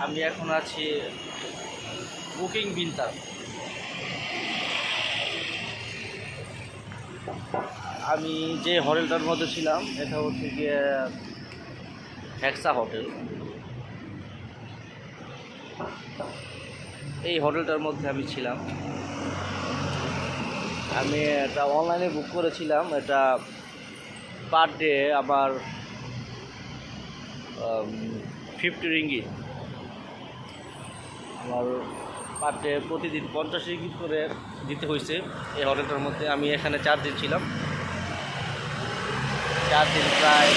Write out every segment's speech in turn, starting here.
আমি এখন আছি বুকিং বিনতাং। আমি যে হোটেলটার মধ্যে ছিলাম এটা হচ্ছে গিয়ে হেক্সা হোটেল। এই হোটেলটার মধ্যে আমি ছিলাম। আমি এটা অনলাইনে বুক করেছিলাম। এটা পার ডে আমার 50 রিঙ্গিত। আমার পার ডে প্রতিদিন 50 রিঙ্গিত করে দিতে হয়েছে এই হোটেলটার মধ্যে। আমি এখানে 4 দিন ছিলাম। 4 দিন প্রায়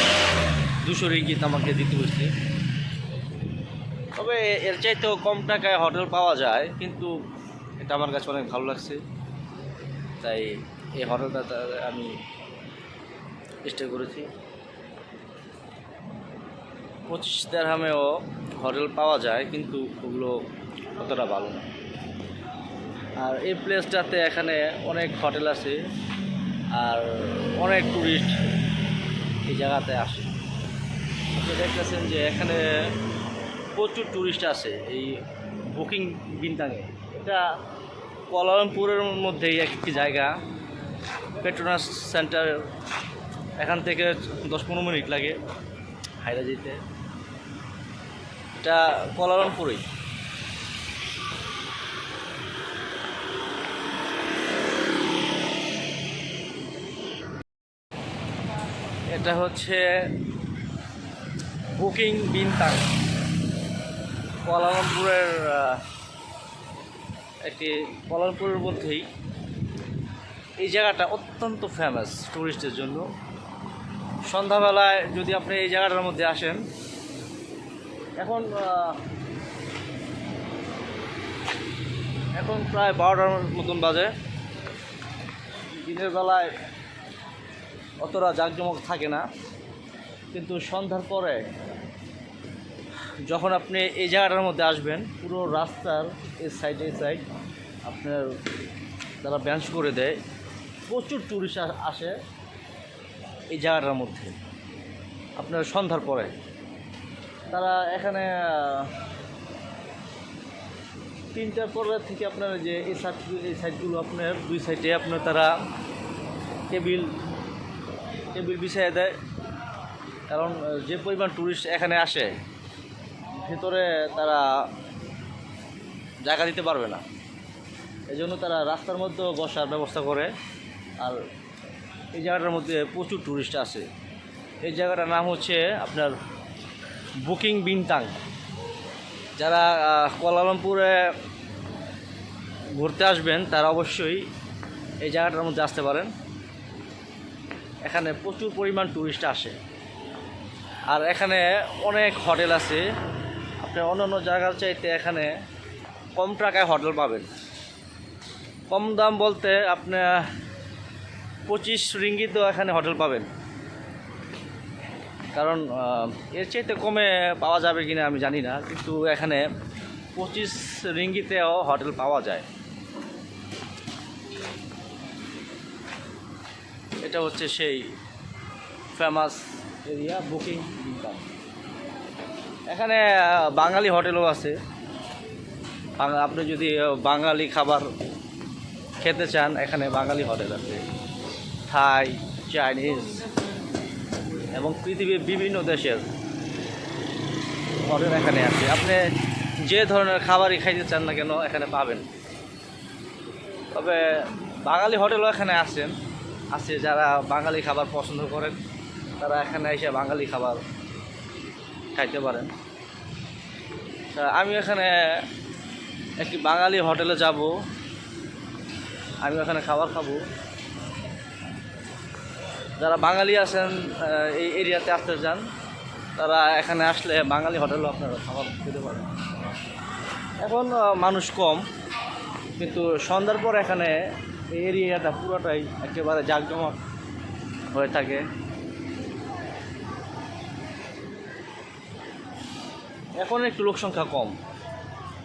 200 রিঙ্গিত আমাকে দিতে হয়েছে। তবে এর চাইতেও কম টাকায় হোটেল পাওয়া যায়, কিন্তু এটা আমার কাছে অনেক ভালো লাগছে, তাই এই হোটেলটা আমি স্টে করেছি। 25 দিরহামেও হোটেল পাওয়া যায়, কিন্তু ওগুলো অতটা ভালো না। আর এই প্লেসটাতে এখানে অনেক হোটেল আছে, আর অনেক টুরিস্ট এই জায়গাতে আসে। আপনি দেখতেছেন যে এখানে প্রচুর টুরিস্ট আছে এই বুকিং বিনতাংয়ে। এটা কুয়ালালামপুরের মধ্যেই একটি জায়গা, পেট্রোনাস সেন্টার। এখান থেকে 10-15 মিনিট লাগে হাইরা যেতে। এটা কুয়ালালামপুরেই। এটা হচ্ছে বুকিং বিনতাং, কুয়ালালামপুরের কুয়ালালামপুরের মধ্যেই। এই জায়গাটা অত্যন্ত ফেমাস টুরিস্টের জন্য। সন্ধ্যাবেলায় যদি আপনি এই জায়গাটার মধ্যে আসেন, এখন প্রায় 12টার মতন বাজে। দিনের বেলায় অতটা জাঁকজমক থাকে না, কিন্তু সন্ধ্যার পরে যখন আপনি এই জায়গাটার মধ্যে আসবেন, পুরো রাস্তার এই সাইড আপনার তারা বেঞ্চ করে দেয়। প্রচুর টুরিস্ট আসে এই জায়গাটার মধ্যে আপনার সন্ধ্যার পরে। তারা এখানে 3টার পরে থেকে আপনার যে এই সাইডগুলো আপনার 2 সাইডে আপনার তারা টেবিল বিছিয়ে দেয়। কারণ যে পরিমাণ টুরিস্ট এখানে আসে, ভেতরে তারা জায়গা দিতে পারবে না, এই জন্য তারা রাস্তার মধ্যে বসার ব্যবস্থা করে। আর এই জায়গাটার মধ্যে প্রচুর টুরিস্ট আসে। এই জায়গাটার নাম হচ্ছে আপনার বুকিং বিনতাং। যারা কুয়ালালামপুরে ঘুরতে আসবেন তারা অবশ্যই এই জায়গাটার মধ্যে আসতে পারেন। এখানে প্রচুর পরিমাণ টুরিস্ট আসে, আর এখানে অনেক হোটেল আছে। আপনি অন্যান্য জায়গার চাইতে এখানে কম টাকায় হোটেল পাবেন। কম দাম বলতে আপনি 25 রিঙ্গিতেও এখানে হোটেল পাবেন। কারণ এর চাইতে কমে পাওয়া যাবে কিনা আমি জানি না, কিন্তু এখানে 25 রিঙ্গিতেও হোটেল পাওয়া যায়। এটা হচ্ছে সেই ফেমাস এরিয়া বুকিং বিনতাং। এখানে বাঙালি হোটেলও আছে। আপনি যদি বাঙালি খাবার খেতে চান, এখানে বাঙালি হোটেল আছে, থাই, চাইনিজ এবং পৃথিবীর বিভিন্ন দেশের হোটেল এখানে আছে। আপনি যে ধরনের খাবারই খাইতে চান না কেন এখানে পাবেন। তবে বাঙালি হোটেলও এখানে আছে। যারা বাঙালি খাবার পছন্দ করেন তারা এখানে এসে বাঙালি খাবার খাইতে পারেন। আমি এখানে একটি বাঙালি হোটেলে যাব, আমি এখানে খাবার খাবো। যারা বাঙালি আছেন এই এরিয়াতে আসতে চান, তারা এখানে আসলে বাঙালি হোটেলও আপনারা খাবার খেতে পারেন। এখন মানুষ কম, কিন্তু সন্ধ্যার পর এখানে এই এরিয়াটা পুরোটাই একেবারে জাঁকজমক হয়ে থাকে। এখন একটু লোক সংখ্যা কম,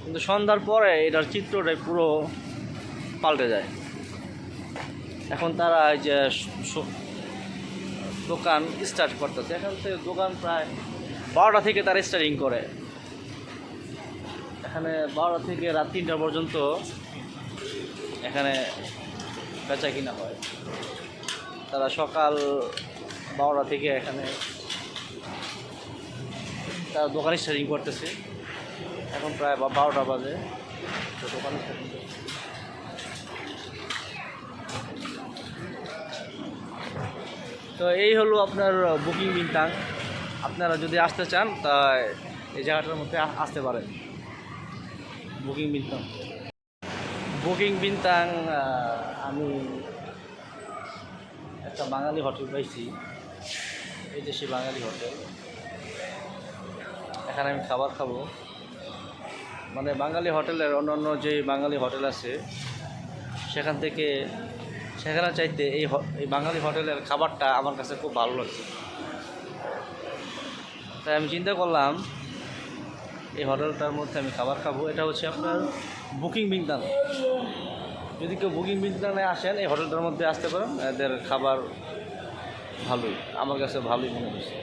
কিন্তু সন্ধ্যার পরে এটার চিত্রটাই পুরো পাল্টে যায়। এখন তারা এই যে দোকান স্টার্ট করতেছে, এখান থেকে দোকান প্রায় 12টা থেকে তারা স্টার্টিং করে। এখানে 12টা থেকে রাত 3টা পর্যন্ত এখানে বেচা কিনা হয়। তারা সকাল 12টা থেকে এখানে তারা দোকানে স্টার্টিং করতেছে। এখন প্রায় 12টা বাজে, তো দোকানে স্টার্টিং করতেছে। তো এই হলো আপনার বুকিং বিনতাং। আপনারা যদি আসতে চান তা এই জায়গাটার মধ্যে আসতে পারেন। বুকিং বিনতাং, বুকিং বিনতাং আমি একটা বাঙালি হোটেল পাইছি, এই যে সেই বাঙালি হোটেল। এখানে আমি খাবার খাবো। মানে বাঙালি হোটেলের অন্যান্য যে বাঙালি হোটেল আছে সেখানে চাইতে এই বাঙালি হোটেলের খাবারটা আমার কাছে খুব ভালো লাগছে। তাই আমি চিন্তা করলাম এই হোটেলটার মধ্যে আমি খাবার খাবো। এটা হচ্ছে আপনার বুকিং বিনতাং। যদি কেউ বুকিং বিনতাংয়ে আসেন এই হোটেলটার মধ্যে আসতে পারেন। এদের খাবার ভালোই, আমার কাছে ভালোই মনে হয়েছে।